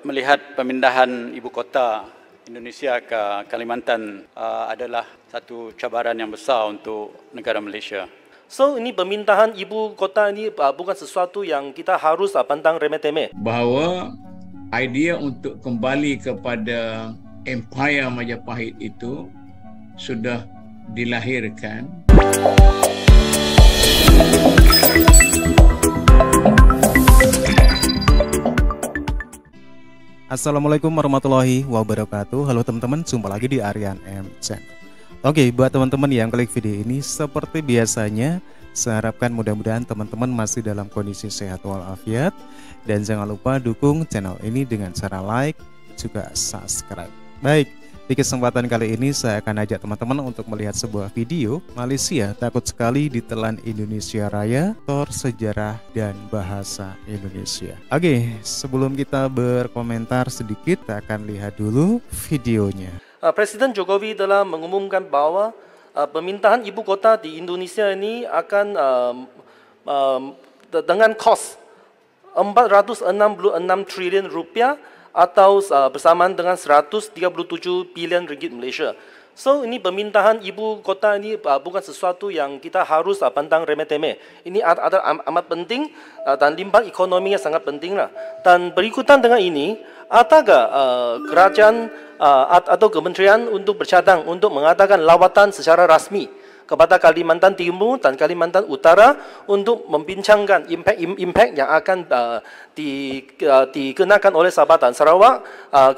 melihat pemindahan ibu kota Indonesia ke Kalimantan adalah satu cabaran yang besar untuk negara Malaysia. So, ini pemindahan ibu kota ini bukan sesuatu yang kita harus pandang remeh-temeh. Bahawa idea untuk kembali kepada Empire Majapahit itu sudah dilahirkan. Assalamualaikum warahmatullahi wabarakatuh. Halo teman-teman, jumpa lagi di Aryan M Channel. Oke, buat teman-teman yang klik video ini, seperti biasanya saya harapkan mudah-mudahan teman-teman masih dalam kondisi sehat walafiat. Dan jangan lupa dukung channel ini dengan cara like, juga subscribe. Baik, di kesempatan kali ini saya akan ajak teman-teman untuk melihat sebuah video Malaysia takut sekali ditelan Indonesia Raya, Tor Sejarah dan Bahasa Indonesia. Oke, sebelum kita berkomentar sedikit, kita akan lihat dulu videonya. Presiden Jokowi telah mengumumkan bahwa pemindahan ibu kota di Indonesia ini akan dengan kos 466 triliun rupiah atau bersamaan dengan 137 bilion ringgit Malaysia. So, ini pemindahan ibu kota ini bukan sesuatu yang kita harus pandang remeh-temeh. Ini amat penting dan limbah ekonominya sangat penting lah. Dan berikutan dengan ini, adakah kerajaan atau kementerian untuk bercadang untuk mengadakan lawatan secara rasmi kepada Kalimantan Timur dan Kalimantan Utara untuk membincangkan impact yang akan dikenakan oleh Sabah dan Sarawak,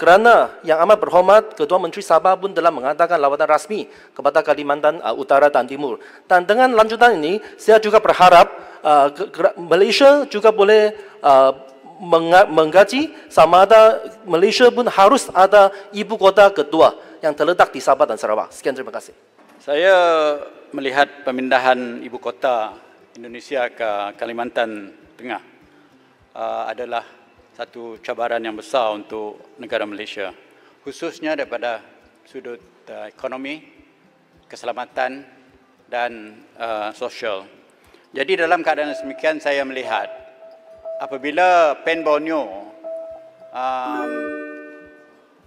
kerana yang amat berhormat Ketua Menteri Sabah pun telah mengadakan lawatan rasmi kepada Kalimantan Utara dan Timur. Dan dengan lanjutan ini, saya juga berharap Malaysia juga boleh menggaji sama ada Malaysia pun harus ada ibu kota kedua yang terletak di Sabah dan Sarawak. Sekian, terima kasih. Saya melihat pemindahan ibu kota Indonesia ke Kalimantan Tengah adalah satu cabaran yang besar untuk negara Malaysia, khususnya daripada sudut ekonomi, keselamatan dan sosial. Jadi dalam keadaan demikian, saya melihat apabila Pen Borneo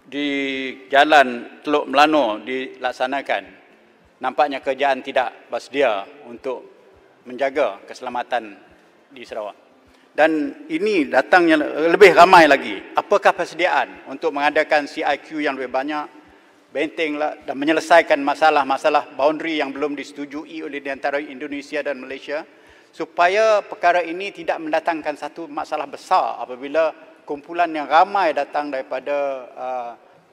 di jalan Teluk Melano dilaksanakan, nampaknya kerajaan tidak bersedia untuk menjaga keselamatan di Sarawak. Dan ini datangnya lebih ramai lagi. Apakah persediaan untuk mengadakan CIQ yang lebih banyak, bentenglah dan menyelesaikan masalah-masalah boundary yang belum disetujui oleh di antara Indonesia dan Malaysia, supaya perkara ini tidak mendatangkan satu masalah besar apabila kumpulan yang ramai datang daripada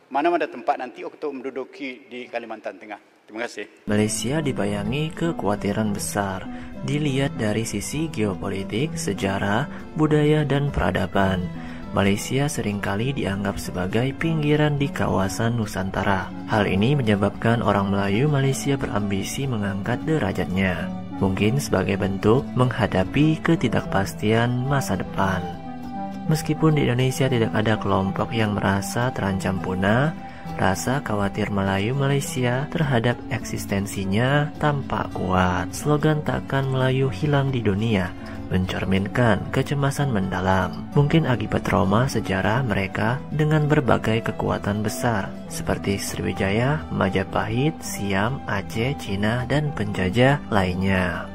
mana-mana tempat nanti untuk menduduki di Kalimantan Tengah. Terima kasih. Malaysia dibayangi kekhawatiran besar dilihat dari sisi geopolitik, sejarah, budaya, dan peradaban. Malaysia seringkali dianggap sebagai pinggiran di kawasan Nusantara. Hal ini menyebabkan orang Melayu Malaysia berambisi mengangkat derajatnya, mungkin sebagai bentuk menghadapi ketidakpastian masa depan. Meskipun di Indonesia tidak ada kelompok yang merasa terancam punah, rasa khawatir Melayu Malaysia terhadap eksistensinya tampak kuat. Slogan "Takkan Melayu Hilang di Dunia" mencerminkan kecemasan mendalam, mungkin akibat trauma sejarah mereka dengan berbagai kekuatan besar seperti Sriwijaya, Majapahit, Siam, Aceh, Cina, dan penjajah lainnya.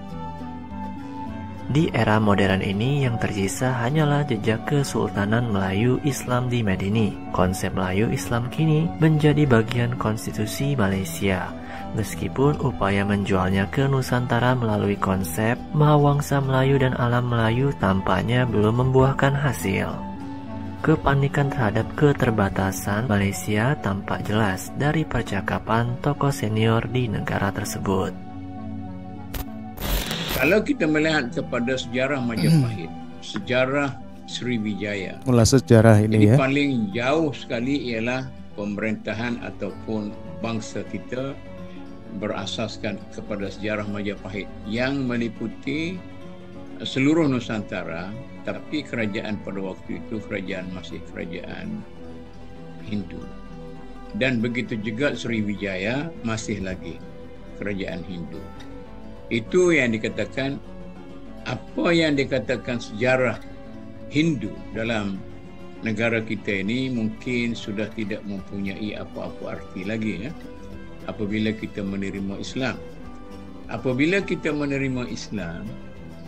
Di era modern ini yang tersisa hanyalah jejak Kesultanan Melayu Islam di Medini. Konsep Melayu Islam kini menjadi bagian konstitusi Malaysia, meskipun upaya menjualnya ke Nusantara melalui konsep Mahawangsa Melayu dan Alam Melayu tampaknya belum membuahkan hasil. Kepanikan terhadap keterbatasan Malaysia tampak jelas dari percakapan tokoh senior di negara tersebut. Kalau kita melihat kepada sejarah Majapahit, sejarah Sriwijaya, sejarah ini jadi ya, paling jauh sekali ialah pemerintahan ataupun bangsa kita berasaskan kepada sejarah Majapahit yang meliputi seluruh Nusantara, tapi kerajaan pada waktu itu masih kerajaan Hindu. Dan begitu juga Sriwijaya masih lagi kerajaan Hindu. Itu yang dikatakan, apa yang dikatakan sejarah Hindu dalam negara kita ini mungkin sudah tidak mempunyai apa-apa arti lagi ya, apabila kita menerima Islam. Apabila kita menerima Islam,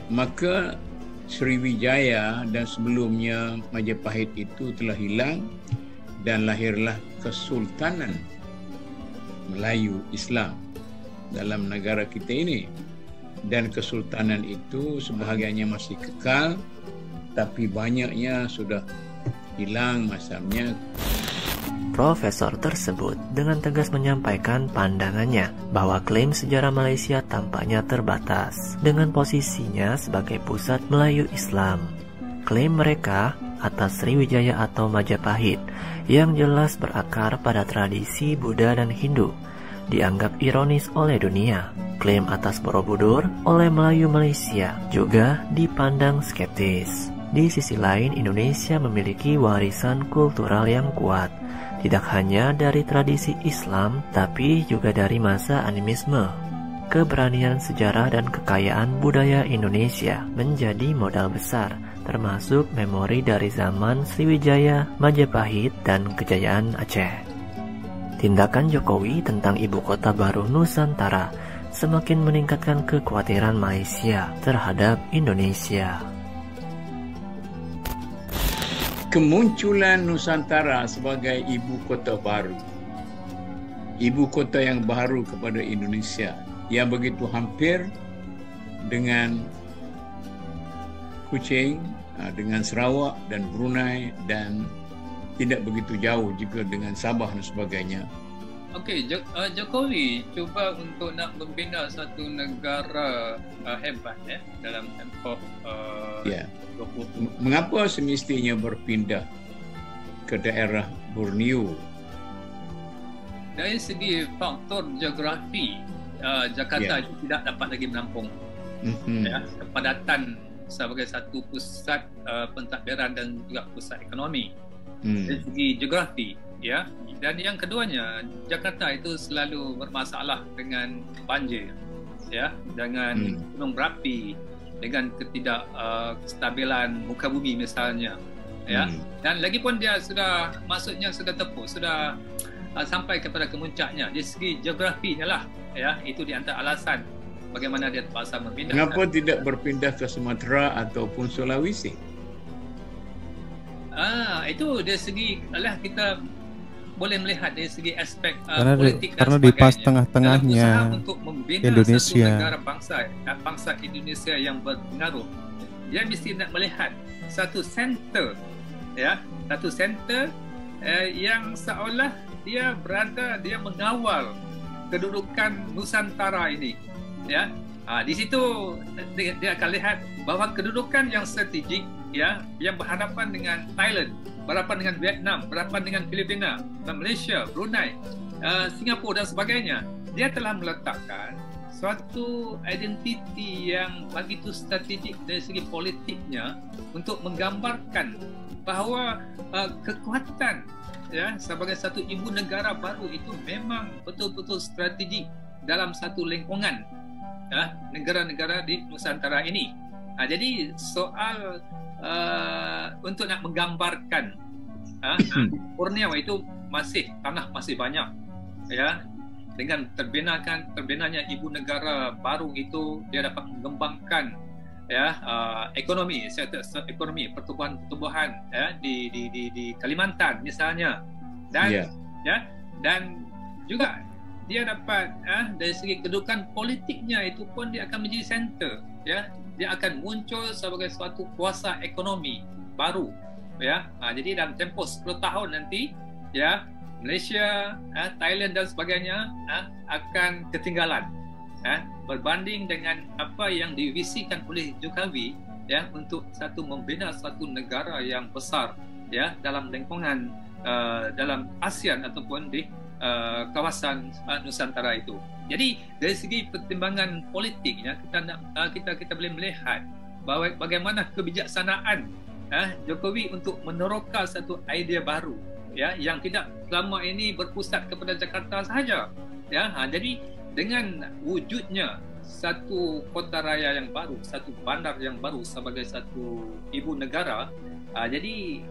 maka Sriwijaya dan sebelumnya Majapahit itu telah hilang dan lahirlah Kesultanan Melayu Islam dalam negara kita ini. Dan kesultanan itu sebahagiannya masih kekal, tapi banyaknya sudah hilang masamnya. Profesor tersebut dengan tegas menyampaikan pandangannya bahwa klaim sejarah Malaysia tampaknya terbatas dengan posisinya sebagai pusat Melayu Islam. Klaim mereka atas Sriwijaya atau Majapahit yang jelas berakar pada tradisi Buddha dan Hindu dianggap ironis oleh dunia. Klaim atas Borobudur oleh Melayu Malaysia juga dipandang skeptis. Di sisi lain, Indonesia memiliki warisan kultural yang kuat, tidak hanya dari tradisi Islam, tapi juga dari masa animisme. Keberanian sejarah dan kekayaan budaya Indonesia menjadi modal besar, termasuk memori dari zaman Sriwijaya, Majapahit, dan kejayaan Aceh. Tindakan Jokowi tentang ibu kota baru Nusantara semakin meningkatkan kekhawatiran Malaysia terhadap Indonesia. Kemunculan Nusantara sebagai ibu kota baru, ibu kota yang baru kepada Indonesia, yang begitu hampir dengan Kuching, dengan Sarawak dan Brunei, dan tidak begitu jauh juga dengan Sabah dan sebagainya. Okey, Jokowi cuba untuk nak membina satu negara hebat dalam tempoh 20. Mengapa semestinya berpindah ke daerah Borneo? Dari segi faktor geografi, Jakarta itu tidak dapat lagi menampung kepadatan sebagai satu pusat pentadbiran dan juga pusat ekonomi. Dari segi geografi, ya. Dan yang keduanya, Jakarta itu selalu bermasalah dengan banjir, ya, dengan gunung berapi, dengan ketidakstabilan muka bumi misalnya, ya. Dan lagipun dia sudah maksudnya sudah tepuh, sudah sampai kepada kemuncaknya. Dari segi geografinya lah, ya, itu di antara alasan bagaimana dia terpaksa berpindah. Kenapa tidak berpindah ke Sumatera ataupun Sulawesi? Itu dari segi kita boleh melihat dari segi aspek politik karena dan di pas sebagainya. tengah-tengahnya Dalam usaha untuk membina Indonesia, satu negara bangsa Indonesia yang berpengaruh, dia mesti nak melihat satu center, ya, satu center yang seolah dia mengawal kedudukan Nusantara ini, ya. Di situ dia akan lihat bahawa kedudukan yang strategik, ya, yang berhadapan dengan Thailand, berhadapan dengan Vietnam, berhadapan dengan Filipina, dan Malaysia, Brunei, Singapura dan sebagainya, dia telah meletakkan suatu identiti yang begitu strategik dari segi politiknya untuk menggambarkan bahawa kekuatan, ya, sebagai satu ibu negara baru itu memang betul-betul strategik dalam satu lingkungan, ya, negara-negara di Nusantara ini. Jadi soal untuk nak menggambarkan Borneo itu tanah masih banyak, ya, dengan terbinanya ibu negara baru itu, dia dapat mengembangkan, ya, ekonomi, sektor ekonomi, pertumbuhan, ya, di Kalimantan misalnya, dan ya, dan juga dia dapat dari segi kedudukan politiknya itu pun dia akan menjadi center, ya, dia akan muncul sebagai suatu kuasa ekonomi baru, ya. Jadi dalam tempoh 10 tahun nanti, ya, Malaysia, Thailand dan sebagainya akan ketinggalan, berbanding dengan apa yang divisikan oleh Jokowi, ya, untuk membina satu negara yang besar, ya, dalam lingkungan dalam ASEAN ataupun di kawasan Nusantara itu. Jadi dari segi pertimbangan politiknya, kita boleh melihat bahawa bagaimana kebijaksanaan Jokowi untuk meneroka satu idea baru, ya, yang tidak selama ini berpusat kepada Jakarta sahaja, ya. Jadi dengan wujudnya satu kota raya yang baru, satu bandar yang baru sebagai satu ibu negara, Jadi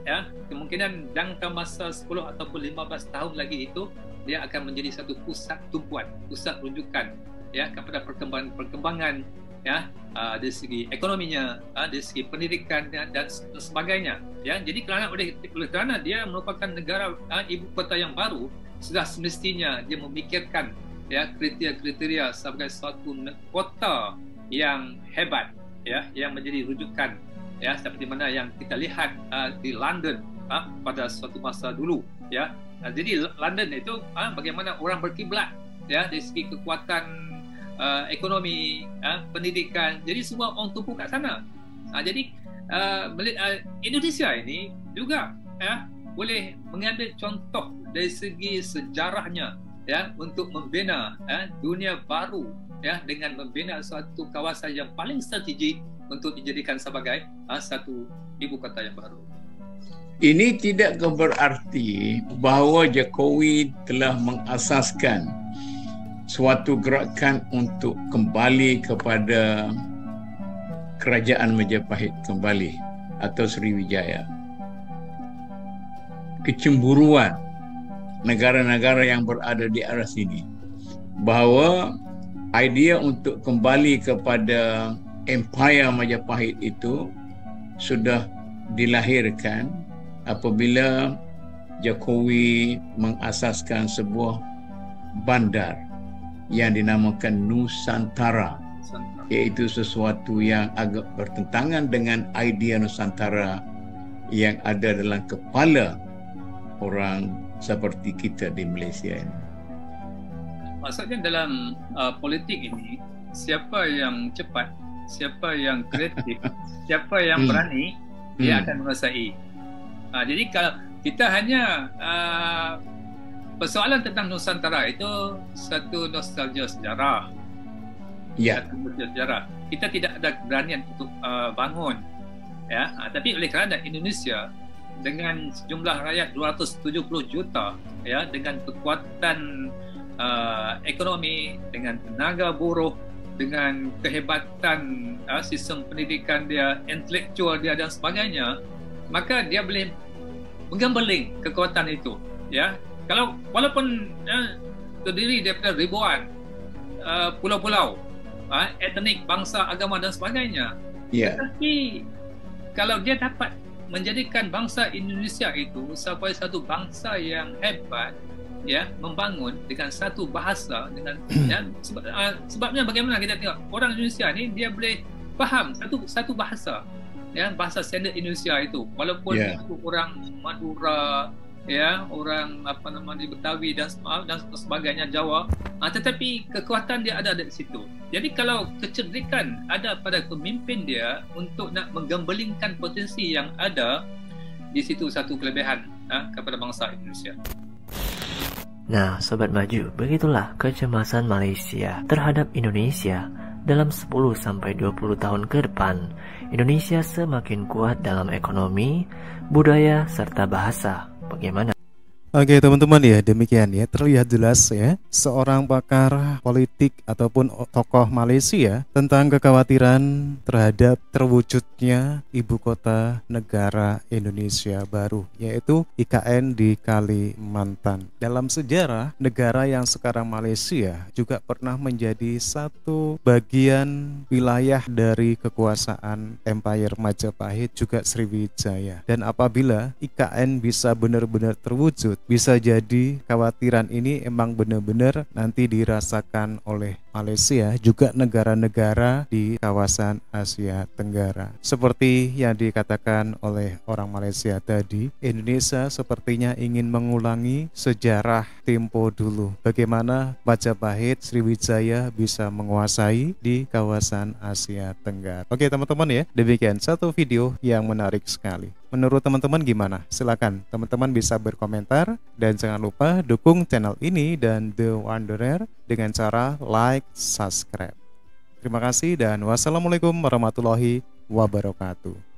kemungkinan jangka masa 10 ataupun 15 tahun lagi itu dia akan menjadi satu pusat tumpuan, pusat rujukan kepada perkembangan dari segi ekonominya, dari segi pendidikan dan sebagainya. Jadi kerana dia merupakan negara ibu kota yang baru, sudah semestinya dia memikirkan kriteria-kriteria sebagai suatu kota yang hebat, yang menjadi rujukan, seperti mana yang kita lihat di London pada suatu masa dulu. Jadi London itu bagaimana orang berkiblat dari segi kekuatan ekonomi, pendidikan. Jadi semua orang tumpu kat sana. Jadi Indonesia ini juga boleh mengambil contoh dari segi sejarahnya untuk membina dunia baru dengan membina suatu kawasan yang paling strategik untuk dijadikan sebagai satu ibu kota yang baru. Ini tidak berarti bahawa Jokowi telah mengasaskan suatu gerakan untuk kembali kepada kerajaan Majapahit kembali atau Sriwijaya. Kecemburuan negara-negara yang berada di arah sini bahawa idea untuk kembali kepada Empire Majapahit itu sudah dilahirkan apabila Jokowi mengasaskan sebuah bandar yang dinamakan Nusantara, iaitu sesuatu yang agak bertentangan dengan idea Nusantara yang ada dalam kepala orang seperti kita di Malaysia ini. Maksudnya dalam politik ini, siapa yang cepat, siapa yang kreatif, siapa yang berani, dia akan menguasai. Jadi kalau kita hanya persoalan tentang Nusantara itu satu nostalgia sejarah. Sejarah. Kita tidak ada keberanian untuk bangun. Tapi oleh kerana Indonesia dengan jumlah rakyat 270 juta, dengan kekuatan ekonomi, dengan tenaga buruh, dengan kehebatan sistem pendidikan dia, intelektual dia dan sebagainya, maka dia boleh menggambeling kekuatan itu. Kalau walaupun terdiri daripada ribuan pulau-pulau, etnik, bangsa, agama dan sebagainya, tetapi kalau dia dapat menjadikan bangsa Indonesia itu sebagai satu bangsa yang hebat, membangun dengan satu bahasa, dengan sebabnya bagaimana kita tengok orang Indonesia ni dia boleh faham satu bahasa, bahasa standard Indonesia itu, walaupun itu orang Madura, orang di Betawi dan sebagainya, Jawa, tetapi kekuatan dia ada di situ. Jadi kalau kecerdikan ada pada pemimpin dia untuk nak menggambelingkan potensi yang ada di situ, satu kelebihan kepada bangsa Indonesia. Nah, Sobat Maju, begitulah kecemasan Malaysia terhadap Indonesia. Dalam 10-20 tahun ke depan, Indonesia semakin kuat dalam ekonomi, budaya, serta bahasa. Bagaimana? Oke teman-teman ya, demikian ya, terlihat jelas ya seorang pakar politik ataupun tokoh Malaysia tentang kekhawatiran terhadap terwujudnya ibu kota negara Indonesia baru, yaitu IKN di Kalimantan. Dalam sejarah, negara yang sekarang Malaysia juga pernah menjadi satu bagian wilayah dari kekuasaan Empire Majapahit, juga Sriwijaya. Dan apabila IKN bisa benar-benar terwujud, bisa jadi kekhawatiran ini emang benar-benar nanti dirasakan oleh Malaysia, juga negara-negara di kawasan Asia Tenggara. Seperti yang dikatakan oleh orang Malaysia tadi, Indonesia sepertinya ingin mengulangi sejarah tempo dulu, bagaimana Majapahit, Sriwijaya bisa menguasai di kawasan Asia Tenggara. Oke teman-teman ya, demikian satu video yang menarik sekali. Menurut teman-teman gimana? Silakan teman-teman bisa berkomentar, dan jangan lupa dukung channel ini dan The Wanderer dengan cara like, subscribe. Terima kasih dan wassalamualaikum warahmatullahi wabarakatuh.